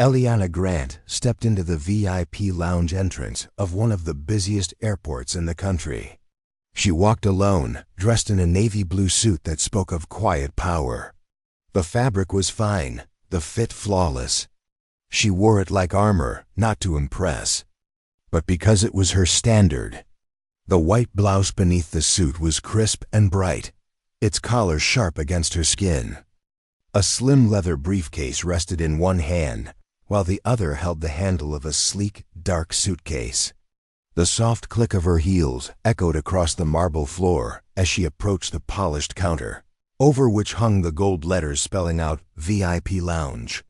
Eliana Grant stepped into the VIP lounge entrance of one of the busiest airports in the country. She walked alone, dressed in a navy blue suit that spoke of quiet power. The fabric was fine, the fit flawless. She wore it like armor, not to impress, but because it was her standard. The white blouse beneath the suit was crisp and bright, its collar sharp against her skin. A slim leather briefcase rested in one hand, while the other held the handle of a sleek, dark suitcase. The soft click of her heels echoed across the marble floor as she approached the polished counter, over which hung the gold letters spelling out VIP Lounge.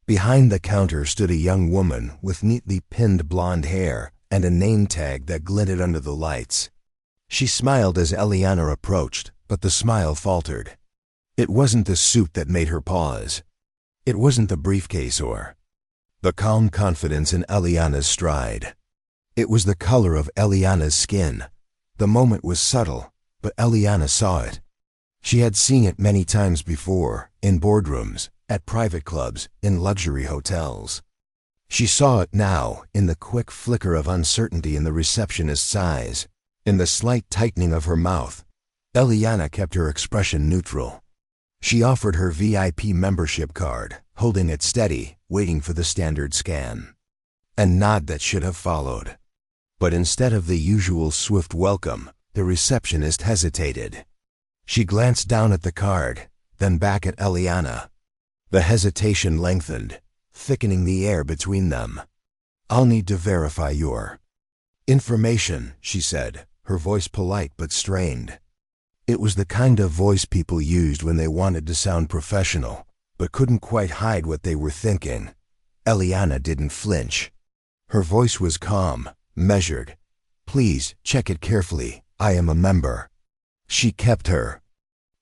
Behind the counter stood a young woman with neatly pinned blonde hair and a name tag that glinted under the lights. She smiled as Eliana approached, but the smile faltered. It wasn't the suit that made her pause. It wasn't the briefcase or the calm confidence in Eliana's stride. It was the color of Eliana's skin. The moment was subtle, but Eliana saw it. She had seen it many times before, in boardrooms, at private clubs, in luxury hotels. She saw it now, in the quick flicker of uncertainty in the receptionist's eyes, in the slight tightening of her mouth. Eliana kept her expression neutral. She offered her VIP membership card, holding it steady, waiting for the standard scan. A nod that should have followed. But instead of the usual swift welcome, the receptionist hesitated. She glanced down at the card, then back at Eliana. The hesitation lengthened, thickening the air between them. "I'll need to verify your information," she said, her voice polite but strained. It was the kind of voice people used when they wanted to sound professional, but couldn't quite hide what they were thinking. Eliana didn't flinch. Her voice was calm, measured. "Please, check it carefully. I am a member." She kept her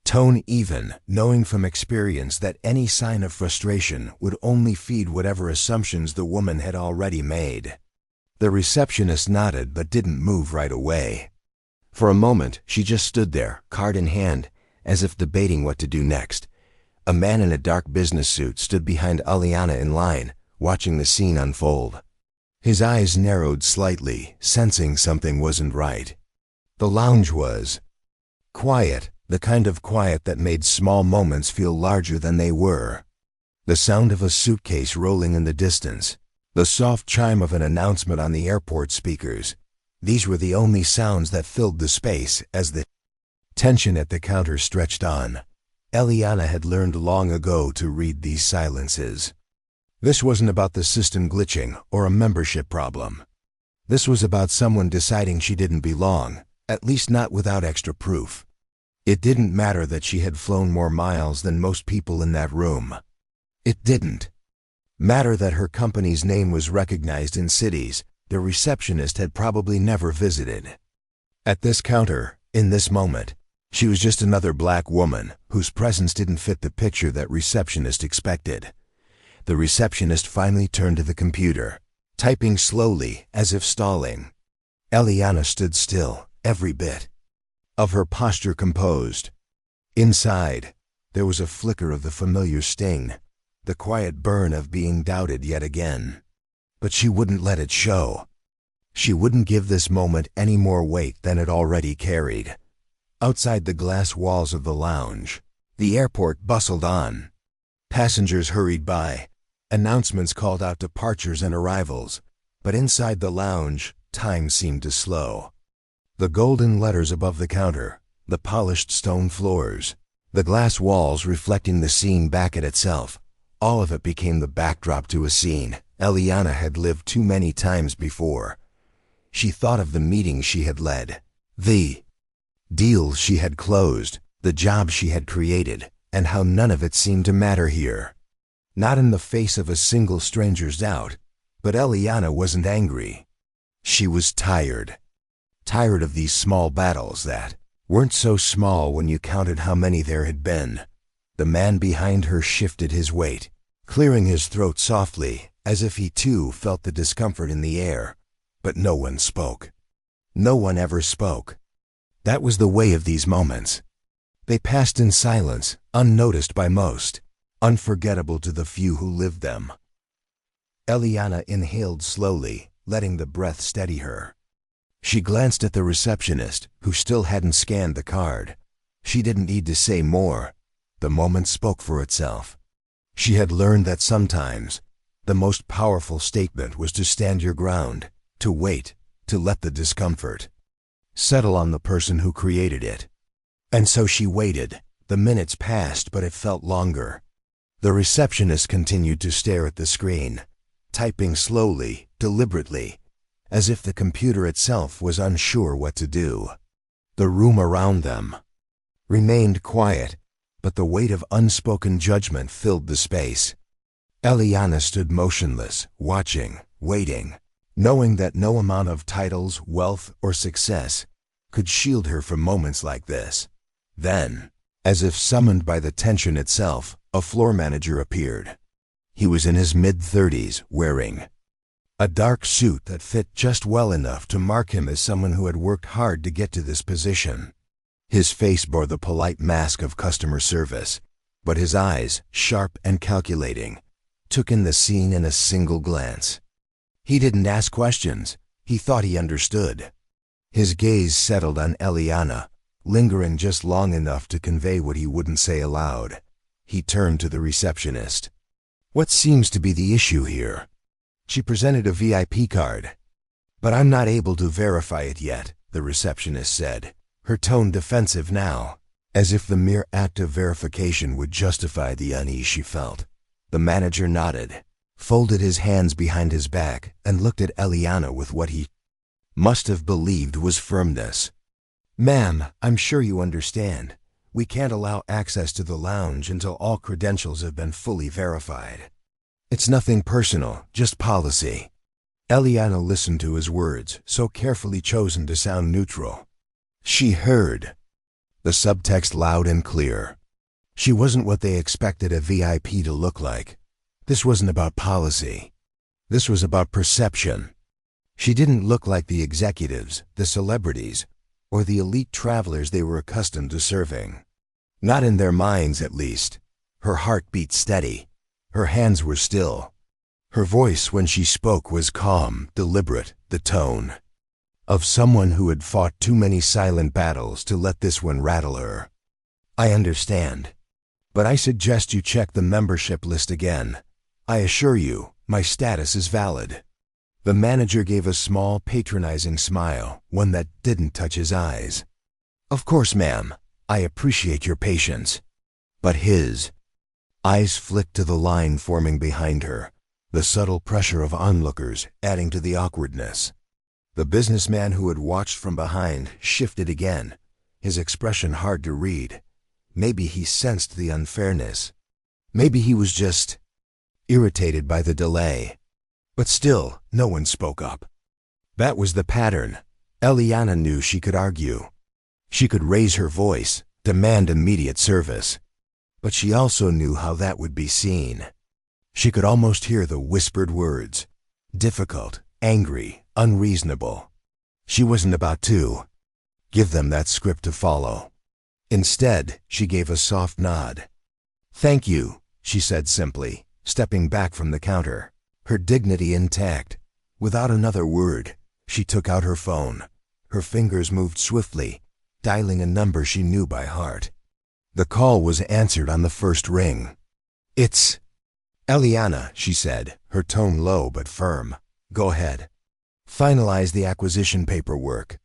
tone even, knowing from experience that any sign of frustration would only feed whatever assumptions the woman had already made. The receptionist nodded but didn't move right away. For a moment, she just stood there, card in hand, as if debating what to do next. A man in a dark business suit stood behind Eliana in line, watching the scene unfold. His eyes narrowed slightly, sensing something wasn't right. The lounge was quiet, the kind of quiet that made small moments feel larger than they were. The sound of a suitcase rolling in the distance, the soft chime of an announcement on the airport speakers. These were the only sounds that filled the space as the tension at the counter stretched on. Eliana had learned long ago to read these silences. This wasn't about the system glitching or a membership problem. This was about someone deciding she didn't belong, at least not without extra proof. It didn't matter that she had flown more miles than most people in that room. It didn't matter that her company's name was recognized in cities the receptionist had probably never visited. At this counter, in this moment, she was just another black woman whose presence didn't fit the picture that receptionist expected. The receptionist finally turned to the computer, typing slowly as if stalling. Eliana stood still, every bit of her posture composed. Inside, there was a flicker of the familiar sting, the quiet burn of being doubted yet again. But she wouldn't let it show. She wouldn't give this moment any more weight than it already carried. Outside the glass walls of the lounge, the airport bustled on. Passengers hurried by. Announcements called out departures and arrivals. But inside the lounge, time seemed to slow. The golden letters above the counter, the polished stone floors, the glass walls reflecting the scene back at itself, all of it became the backdrop to a scene Eliana had lived too many times before. She thought of the meetings she had led, the deals she had closed, the jobs she had created, and how none of it seemed to matter here. Not in the face of a single stranger's doubt, but Eliana wasn't angry. She was tired. Tired of these small battles that weren't so small when you counted how many there had been. The man behind her shifted his weight, clearing his throat softly, as if he too felt the discomfort in the air. But no one spoke. No one ever spoke. That was the way of these moments. They passed in silence, unnoticed by most, unforgettable to the few who lived them. Eliana inhaled slowly, letting the breath steady her. She glanced at the receptionist, who still hadn't scanned the card. She didn't need to say more. The moment spoke for itself. She had learned that sometimes the most powerful statement was to stand your ground, to wait, to let the discomfort settle on the person who created it. And so she waited. The minutes passed, but it felt longer. The receptionist continued to stare at the screen, typing slowly, deliberately, as if the computer itself was unsure what to do. The room around them remained quiet, but the weight of unspoken judgment filled the space. Eliana stood motionless, watching, waiting, knowing that no amount of titles, wealth, or success could shield her from moments like this. Then, as if summoned by the tension itself, a floor manager appeared. He was in his mid-30s, wearing a dark suit that fit just well enough to mark him as someone who had worked hard to get to this position. His face bore the polite mask of customer service, but his eyes, sharp and calculating, took in the scene in a single glance. He didn't ask questions. He thought he understood. His gaze settled on Eliana, lingering just long enough to convey what he wouldn't say aloud. He turned to the receptionist. "What seems to be the issue here?" She presented a VIP card. "But I'm not able to verify it yet," the receptionist said, her tone defensive now, as if the mere act of verification would justify the unease she felt. The manager nodded, folded his hands behind his back, and looked at Eliana with what he must have believed was firmness. "Ma'am, I'm sure you understand. We can't allow access to the lounge until all credentials have been fully verified. It's nothing personal, just policy." Eliana listened to his words, so carefully chosen to sound neutral. She heard the subtext loud and clear. She wasn't what they expected a VIP to look like. This wasn't about policy. This was about perception. She didn't look like the executives, the celebrities, or the elite travelers they were accustomed to serving. Not in their minds, at least. Her heart beat steady. Her hands were still. Her voice, when she spoke, was calm, deliberate, the tone of someone who had fought too many silent battles to let this one rattle her. "I understand. But I suggest you check the membership list again. I assure you, my status is valid." The manager gave a small, patronizing smile, one that didn't touch his eyes. "Of course, ma'am. I appreciate your patience." But his eyes flicked to the line forming behind her, the subtle pressure of onlookers adding to the awkwardness. The businessman who had watched from behind shifted again, his expression hard to read. Maybe he sensed the unfairness. Maybe he was just irritated by the delay. But still, no one spoke up. That was the pattern. Eliana knew she could argue. She could raise her voice, demand immediate service. But she also knew how that would be seen. She could almost hear the whispered words. Difficult, angry, unreasonable. She wasn't about to give them that script to follow. Instead, she gave a soft nod. "Thank you," she said simply, stepping back from the counter, her dignity intact. Without another word, she took out her phone. Her fingers moved swiftly, dialing a number she knew by heart. The call was answered on the first ring. "It's Eliana," she said, her tone low but firm. "Go ahead. Finalize the acquisition paperwork.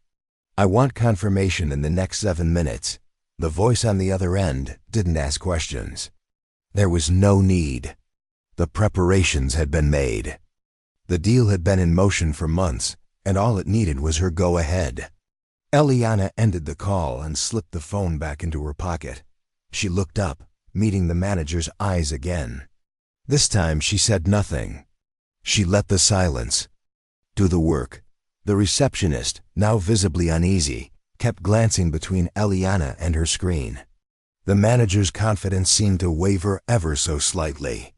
I want confirmation in the next 7 minutes." The voice on the other end didn't ask questions. There was no need. The preparations had been made. The deal had been in motion for months, and all it needed was her go-ahead. Eliana ended the call and slipped the phone back into her pocket. She looked up, meeting the manager's eyes again. This time she said nothing. She let the silence do the work. The receptionist, now visibly uneasy, kept glancing between Eliana and her screen. The manager's confidence seemed to waver ever so slightly.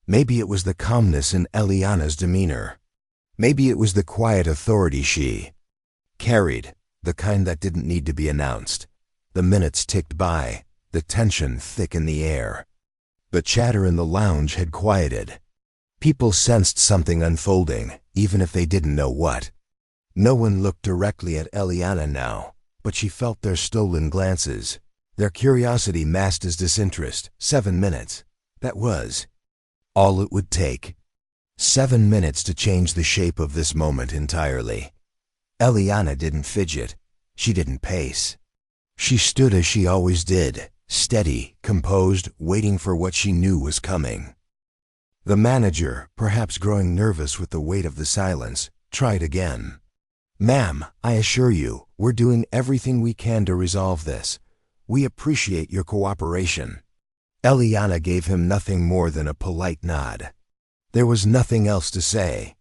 Maybe it was the calmness in Eliana's demeanor. Maybe it was the quiet authority she carried, the kind that didn't need to be announced. The minutes ticked by, the tension thick in the air. The chatter in the lounge had quieted. People sensed something unfolding, even if they didn't know what. No one looked directly at Eliana now, but she felt their stolen glances. Their curiosity masked as disinterest. 7 minutes. That was all it would take. 7 minutes to change the shape of this moment entirely. Eliana didn't fidget. She didn't pace. She stood as she always did, steady, composed, waiting for what she knew was coming. The manager, perhaps growing nervous with the weight of the silence, tried again. "Ma'am, I assure you, we're doing everything we can to resolve this. We appreciate your cooperation." Eliana gave him nothing more than a polite nod. There was nothing else to say.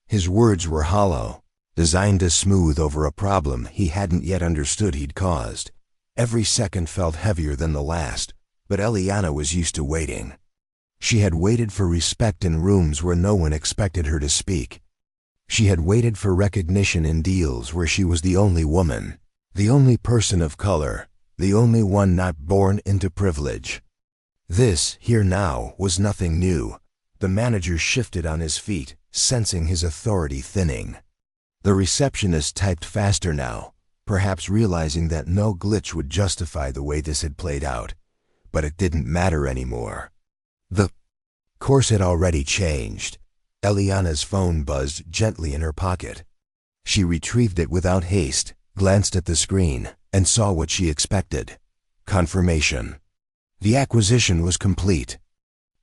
His words were hollow, designed to smooth over a problem he hadn't yet understood he'd caused. Every second felt heavier than the last, but Eliana was used to waiting. She had waited for respect in rooms where no one expected her to speak. She had waited for recognition in deals where she was the only woman, the only person of color, the only one not born into privilege. This, here now, was nothing new. The manager shifted on his feet, sensing his authority thinning. The receptionist typed faster now, perhaps realizing that no glitch would justify the way this had played out. But it didn't matter anymore. The course had already changed. Eliana's phone buzzed gently in her pocket. She retrieved it without haste, glanced at the screen, and saw what she expected. Confirmation. The acquisition was complete.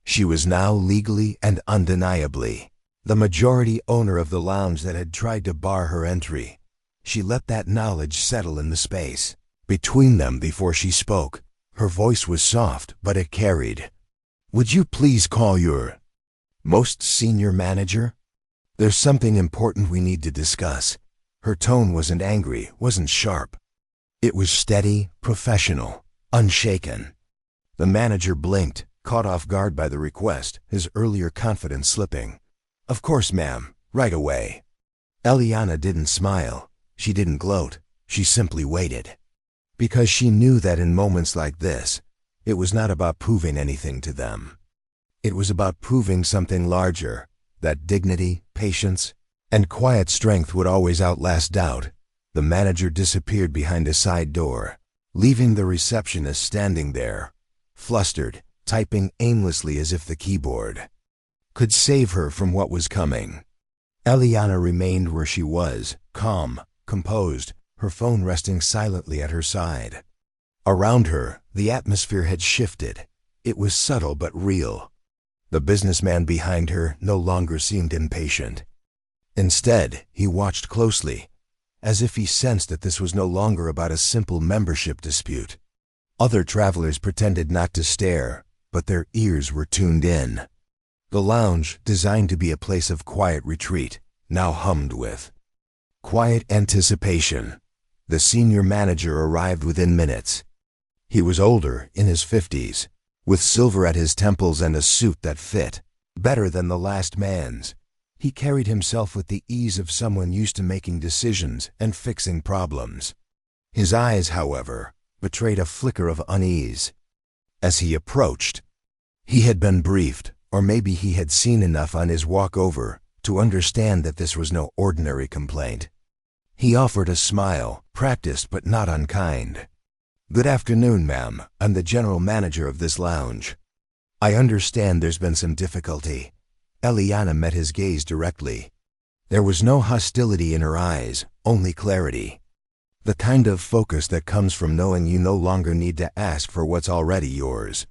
She was now legally and undeniably the majority owner of the lounge that had tried to bar her entry. She let that knowledge settle in the space between them before she spoke. Her voice was soft, but it carried. "Would you please call your most senior manager? There's something important we need to discuss." Her tone wasn't angry, wasn't sharp. It was steady, professional, unshaken. The manager blinked, caught off guard by the request, his earlier confidence slipping. "Of course, ma'am, right away." Eliana didn't smile. She didn't gloat. She simply waited. Because she knew that in moments like this, it was not about proving anything to them. It was about proving something larger, that dignity, patience, and quiet strength would always outlast doubt. The manager disappeared behind a side door, leaving the receptionist standing there, flustered, typing aimlessly as if the keyboard could save her from what was coming. Eliana remained where she was, calm, composed, her phone resting silently at her side. Around her, the atmosphere had shifted. It was subtle but real. The businessman behind her no longer seemed impatient. Instead, he watched closely, as if he sensed that this was no longer about a simple membership dispute. Other travelers pretended not to stare, but their ears were tuned in. The lounge, designed to be a place of quiet retreat, now hummed with quiet anticipation. The senior manager arrived within minutes. He was older, in his 50s, with silver at his temples and a suit that fit better than the last man's. He carried himself with the ease of someone used to making decisions and fixing problems. His eyes, however, betrayed a flicker of unease. As he approached, he had been briefed, or maybe he had seen enough on his walk over to understand that this was no ordinary complaint. He offered a smile, practiced but not unkind. "Good afternoon, ma'am. I'm the general manager of this lounge. I understand there's been some difficulty." Eliana met his gaze directly. There was no hostility in her eyes, only clarity. The kind of focus that comes from knowing you no longer need to ask for what's already yours.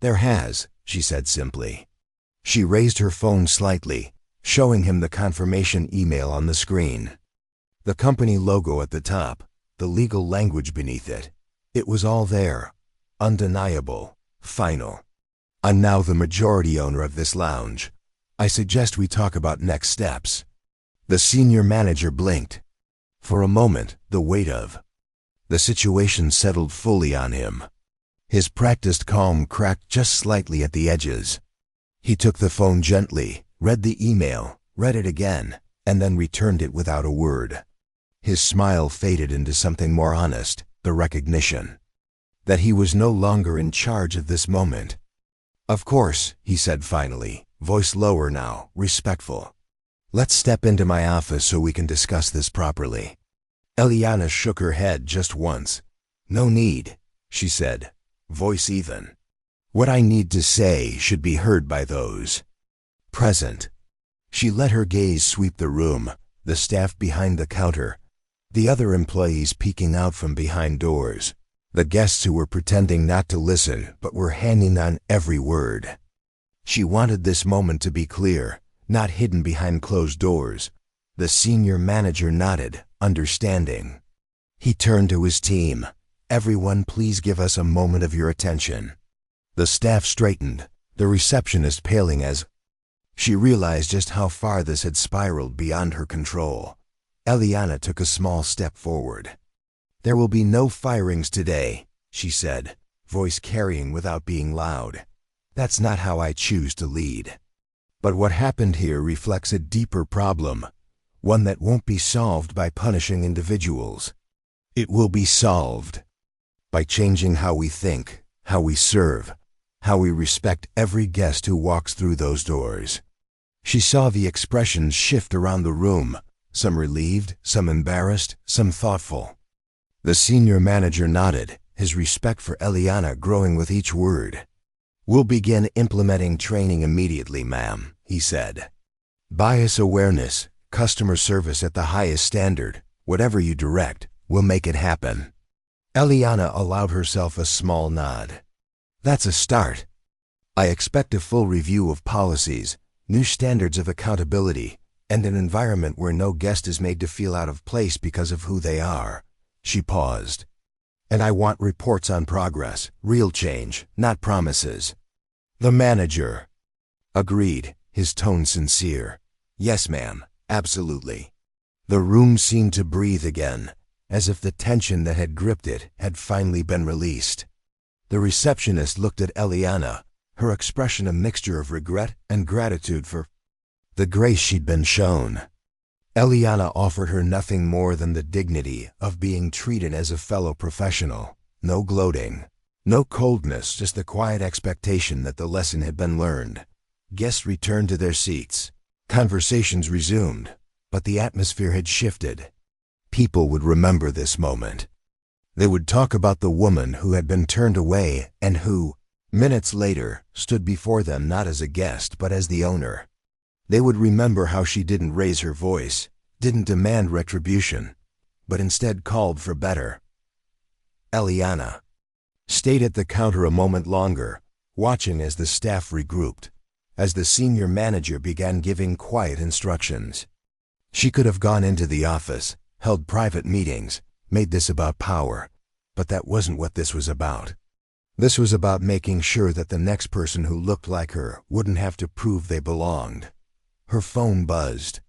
"There has," she said simply. She raised her phone slightly, showing him the confirmation email on the screen. The company logo at the top, the legal language beneath it. It was all there, undeniable, final. "I'm now the majority owner of this lounge. I suggest we talk about next steps." The senior manager blinked. For a moment, the weight of the situation settled fully on him. His practiced calm cracked just slightly at the edges. He took the phone gently, read the email, read it again, and then returned it without a word. His smile faded into something more honest, the recognition that he was no longer in charge of this moment. "Of course," he said finally, voice lower now, respectful. "Let's step into my office so we can discuss this properly." Eliana shook her head just once. "No need," she said, voice even. "What I need to say should be heard by those present." She let her gaze sweep the room, the staff behind the counter, the other employees peeking out from behind doors, the guests who were pretending not to listen but were hanging on every word. She wanted this moment to be clear, not hidden behind closed doors. The senior manager nodded, understanding. He turned to his team. "Everyone, please give us a moment of your attention." The staff straightened, the receptionist paling as she realized just how far this had spiraled beyond her control. Eliana took a small step forward. "There will be no firings today," she said, voice carrying without being loud. "That's not how I choose to lead. But what happened here reflects a deeper problem, one that won't be solved by punishing individuals. It will be solved by changing how we think, how we serve, how we respect every guest who walks through those doors." She saw the expressions shift around the room, some relieved, some embarrassed, some thoughtful. The senior manager nodded, his respect for Eliana growing with each word. "We'll begin implementing training immediately, ma'am," he said. "Bias awareness, customer service at the highest standard, whatever you direct, we'll make it happen." Eliana allowed herself a small nod. "That's a start. I expect a full review of policies, new standards of accountability, and an environment where no guest is made to feel out of place because of who they are." She paused. "And I want reports on progress, real change, not promises." The manager agreed, his tone sincere. "Yes, ma'am, absolutely." The room seemed to breathe again, as if the tension that had gripped it had finally been released. The receptionist looked at Eliana, her expression a mixture of regret and gratitude for the grace she'd been shown. Eliana offered her nothing more than the dignity of being treated as a fellow professional. No gloating, no coldness, just the quiet expectation that the lesson had been learned. Guests returned to their seats. Conversations resumed, but the atmosphere had shifted. People would remember this moment. They would talk about the woman who had been turned away and who, minutes later, stood before them not as a guest but as the owner. They would remember how she didn't raise her voice, didn't demand retribution, but instead called for better. Eliana stayed at the counter a moment longer, watching as the staff regrouped, as the senior manager began giving quiet instructions. She could have gone into the office, held private meetings, made this about power, but that wasn't what this was about. This was about making sure that the next person who looked like her wouldn't have to prove they belonged. Her phone buzzed.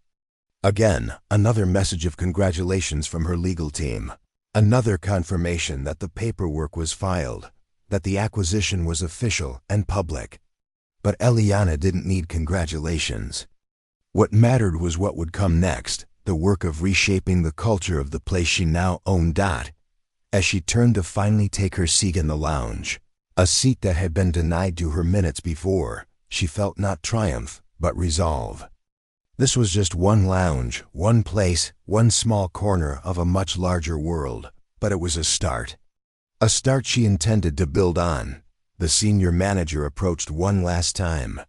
Again, another message of congratulations from her legal team. Another confirmation that the paperwork was filed, that the acquisition was official and public. But Eliana didn't need congratulations. What mattered was what would come next, the work of reshaping the culture of the place she now owned. As she turned to finally take her seat in the lounge, a seat that had been denied to her minutes before, she felt not triumph, but resolve. This was just one lounge, one place, one small corner of a much larger world, but it was a start. A start she intended to build on. The senior manager approached one last time.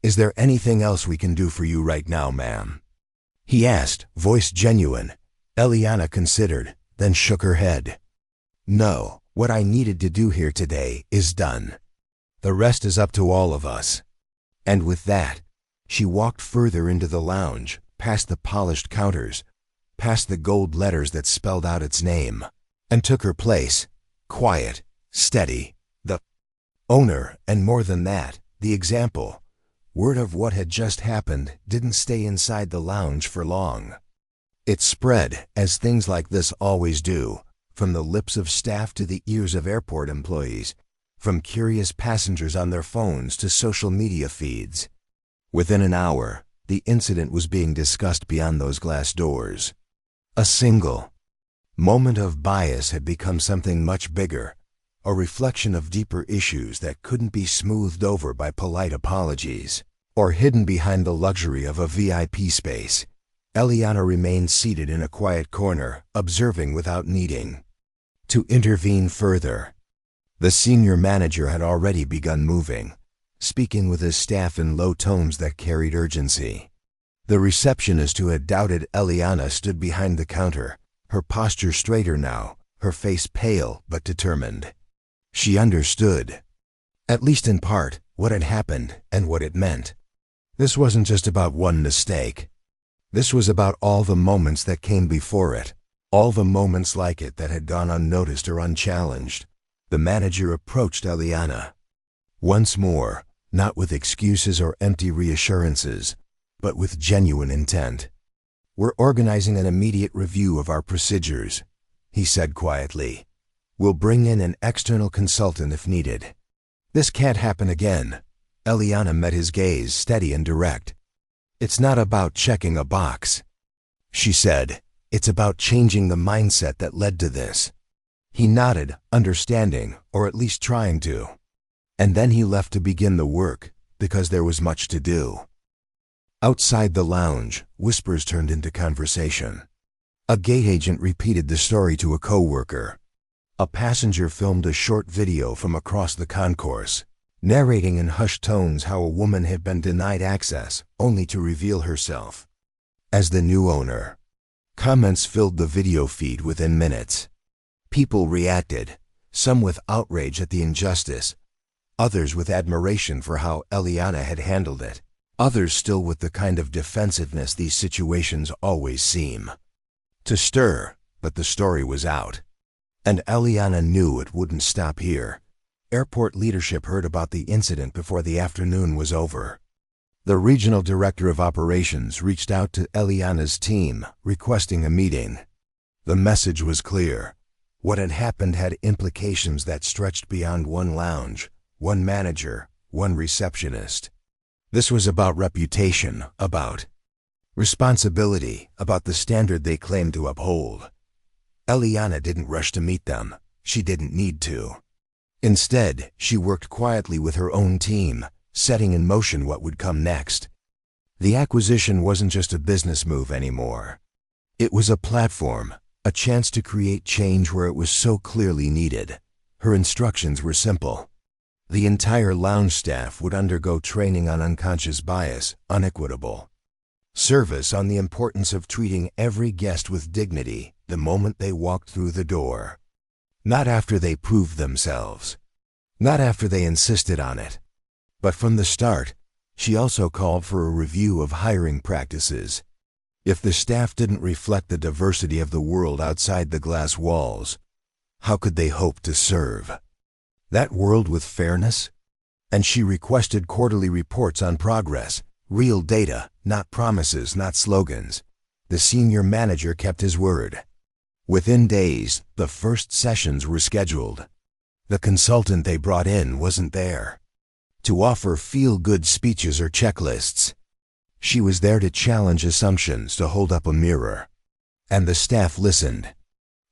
"Is there anything else we can do for you right now, ma'am?" he asked, voice genuine. Eliana considered, then shook her head. "No, what I needed to do here today is done. The rest is up to all of us." And with that, she walked further into the lounge, past the polished counters, past the gold letters that spelled out its name, and took her place, quiet, steady, the owner, and more than that, the example. Word of what had just happened didn't stay inside the lounge for long. It spread, as things like this always do, from the lips of staff to the ears of airport employees, from curious passengers on their phones to social media feeds. Within an hour, the incident was being discussed beyond those glass doors. A single moment of bias had become something much bigger, a reflection of deeper issues that couldn't be smoothed over by polite apologies. or hidden behind the luxury of a VIP space. Eliana remained seated in a quiet corner, observing without needing to intervene further. The senior manager had already begun moving, speaking with his staff in low tones that carried urgency. The receptionist who had doubted Eliana stood behind the counter, her posture straighter now, her face pale but determined. She understood, at least in part, what had happened and what it meant. This wasn't just about one mistake. This was about all the moments that came before it, all the moments like it that had gone unnoticed or unchallenged. The manager approached Eliana. Once more, not with excuses or empty reassurances, but with genuine intent. "We're organizing an immediate review of our procedures," he said quietly. "We'll bring in an external consultant if needed." "This can't happen again." Eliana met his gaze, steady and direct. "It's not about checking a box," she said. "It's about changing the mindset that led to this." He nodded, understanding, or at least trying to. And then he left to begin the work, because there was much to do. Outside the lounge, whispers turned into conversation. A gate agent repeated the story to a coworker. A passenger filmed a short video from across the concourse, narrating in hushed tones how a woman had been denied access, only to reveal herself as the new owner. Comments filled the video feed within minutes. People reacted, some with outrage at the injustice, others with admiration for how Eliana had handled it, others still with the kind of defensiveness these situations always seem to stir. But the story was out. And Eliana knew it wouldn't stop here. Airport leadership heard about the incident before the afternoon was over. The regional director of operations reached out to Eliana's team, requesting a meeting. The message was clear. What had happened had implications that stretched beyond one lounge, one manager, one receptionist. This was about reputation, about responsibility, about the standard they claimed to uphold. Eliana didn't rush to meet them. She didn't need to. Instead, she worked quietly with her own team, setting in motion what would come next. The acquisition wasn't just a business move anymore. It was a platform, a chance to create change where it was so clearly needed. Her instructions were simple. The entire lounge staff would undergo training on unconscious bias, unequitable service, on the importance of treating every guest with dignity the moment they walked through the door. Not after they proved themselves. Not after they insisted on it. But from the start, she also called for a review of hiring practices. If the staff didn't reflect the diversity of the world outside the glass walls, how could they hope to serve that world with fairness? And she requested quarterly reports on progress, real data, not promises, not slogans. The senior manager kept his word. Within days, the first sessions were scheduled. The consultant they brought in wasn't there to offer feel-good speeches or checklists. She was there to challenge assumptions, to hold up a mirror. And the staff listened,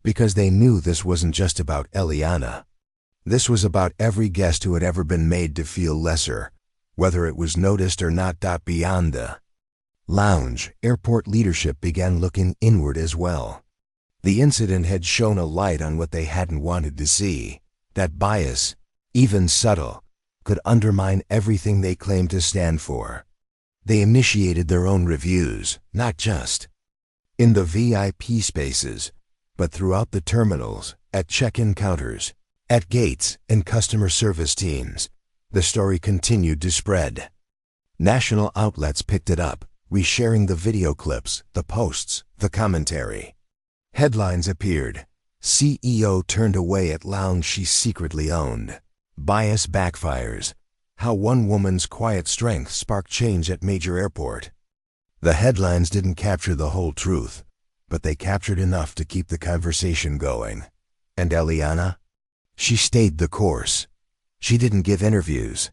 because they knew this wasn't just about Eliana. This was about every guest who had ever been made to feel lesser, whether it was noticed or not. Beyond the lounge, airport leadership began looking inward as well. The incident had shone a light on what they hadn't wanted to see, that bias, even subtle, could undermine everything they claimed to stand for. They initiated their own reviews, not just in the VIP spaces, but throughout the terminals, at check-in counters, at gates, and customer service teams. The story continued to spread. National outlets picked it up, resharing the video clips, the posts, the commentary. Headlines appeared. CEO turned away at lounge she secretly owned. Bias backfires. How one woman's quiet strength sparked change at major airport. The headlines didn't capture the whole truth, but they captured enough to keep the conversation going. And Eliana? She stayed the course. She didn't give interviews.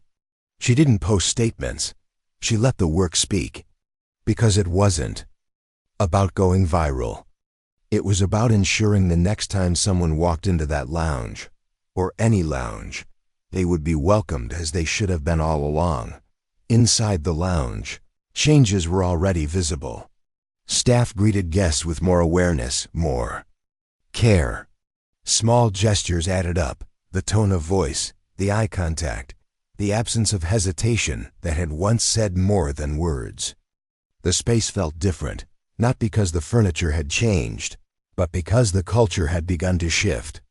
She didn't post statements. She let the work speak. Because it wasn't about going viral. It was about ensuring the next time someone walked into that lounge, or any lounge, they would be welcomed as they should have been all along, Inside the lounge, changes were already visible. Staff greeted guests with more awareness, more care. Small gestures added up, the tone of voice, the eye contact, the absence of hesitation that had once said more than words. The space felt different, not because the furniture had changed, but because the culture had begun to shift.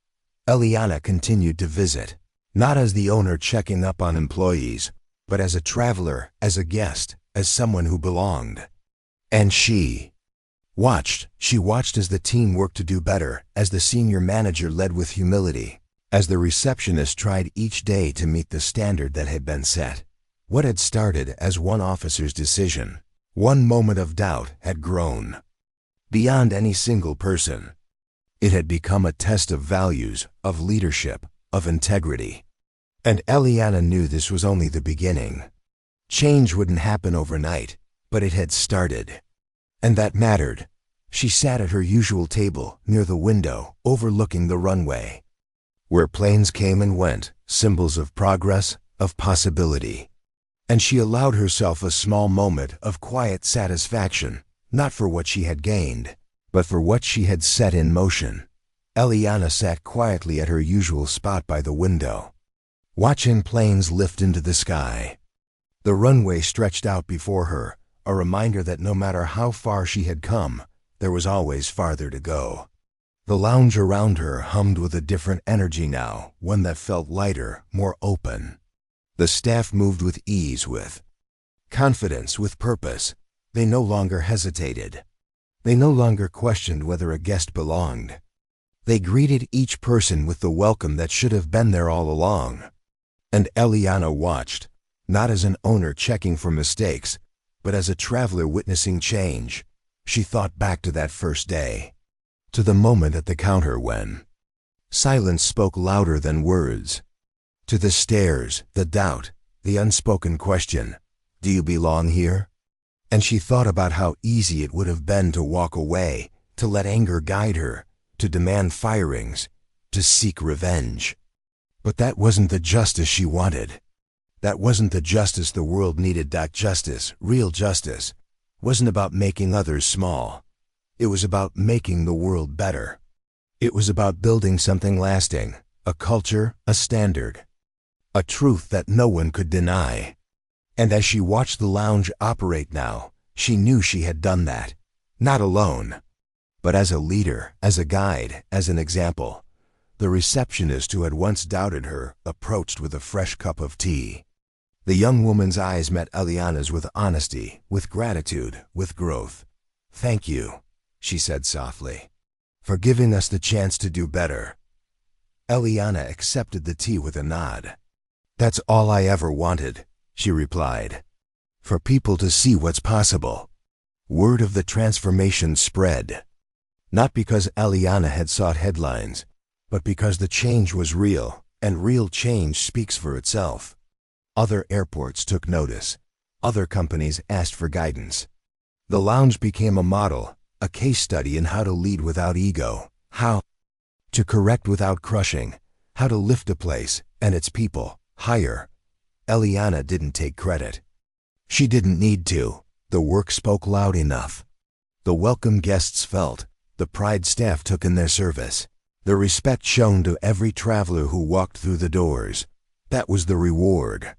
Eliana continued to visit, not as the owner checking up on employees, but as a traveler, as a guest, as someone who belonged. And she watched as the team worked to do better, as the senior manager led with humility, as the receptionist tried each day to meet the standard that had been set. What had started as one officer's decision, one moment of doubt, had grown beyond any single person. It had become a test of values, of leadership, of integrity. And Eliana knew this was only the beginning. Change wouldn't happen overnight, but it had started. And that mattered. She sat at her usual table, near the window, overlooking the runway, where planes came and went, symbols of progress, of possibility. And she allowed herself a small moment of quiet satisfaction, not for what she had gained, but for what she had set in motion. Eliana sat quietly at her usual spot by the window, watching planes lift into the sky. The runway stretched out before her, a reminder that no matter how far she had come, there was always farther to go. The lounge around her hummed with a different energy now, one that felt lighter, more open. The staff moved with ease, with confidence, with purpose. They no longer hesitated. They no longer questioned whether a guest belonged. They greeted each person with the welcome that should have been there all along. And Eliana watched, not as an owner checking for mistakes, but as a traveler witnessing change. She thought back to that first day, to the moment at the counter when silence spoke louder than words, to the stares, the doubt, the unspoken question, "Do you belong here?" And she thought about how easy it would have been to walk away, to let anger guide her, to demand firings, to seek revenge. But that wasn't the justice she wanted. That wasn't the justice the world needed. That justice, real justice, wasn't about making others small. It was about making the world better. It was about building something lasting, a culture, a standard, a truth that no one could deny. And as she watched the lounge operate now, she knew she had done that, not alone, but as a leader, as a guide, as an example. The receptionist who had once doubted her approached with a fresh cup of tea. The young woman's eyes met Eliana's with honesty, with gratitude, with growth. "Thank you," she said softly, "for giving us the chance to do better." Eliana accepted the tea with a nod. "That's all I ever wanted," she replied. "For people to see what's possible." Word of the transformation spread, not because Eliana had sought headlines, but because the change was real, and real change speaks for itself. Other airports took notice. Other companies asked for guidance. The lounge became a model, a case study in how to lead without ego, how to correct without crushing, how to lift a place and its people higher. Eliana didn't take credit. She didn't need to. The work spoke loud enough. The welcome guests felt, the pride staff took in their service, the respect shown to every traveler who walked through the doors. That was the reward.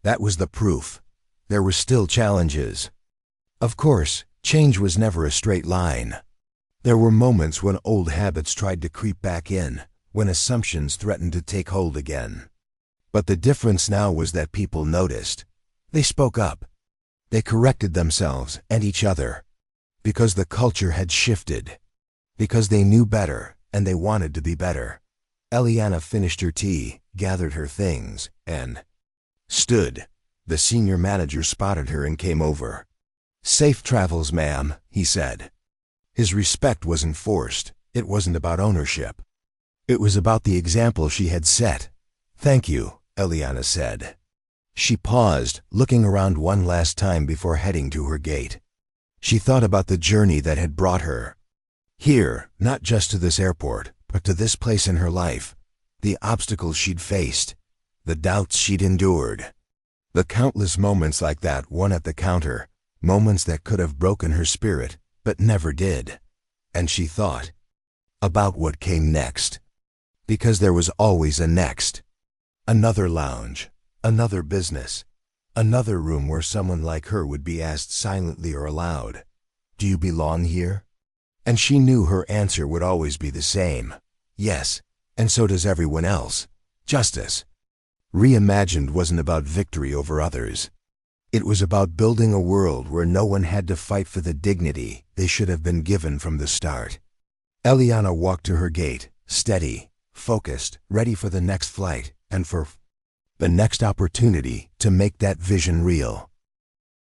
That was the proof. There were still challenges. Of course, change was never a straight line. There were moments when old habits tried to creep back in, when assumptions threatened to take hold again. But the difference now was that people noticed. They spoke up. They corrected themselves and each other. Because the culture had shifted. Because they knew better and they wanted to be better. Eliana finished her tea, gathered her things, and stood. The senior manager spotted her and came over. "Safe travels, ma'am," he said. His respect wasn't forced. It wasn't about ownership. It was about the example she had set. "Thank you," Eliana said. She paused, looking around one last time before heading to her gate. She thought about the journey that had brought her here, not just to this airport, but to this place in her life. The obstacles she'd faced, the doubts she'd endured, The countless moments like that one at the counter, moments that could have broken her spirit, but never did. And she thought about what came next. Because there was always a next. Another lounge, another business, another room where someone like her would be asked silently or aloud, "Do you belong here?" And she knew her answer would always be the same. Yes, and so does everyone else. Justice. Reimagined wasn't about victory over others. It was about building a world where no one had to fight for the dignity they should have been given from the start. Eliana walked to her gate, steady, focused, ready for the next flight and for the next opportunity to make that vision real.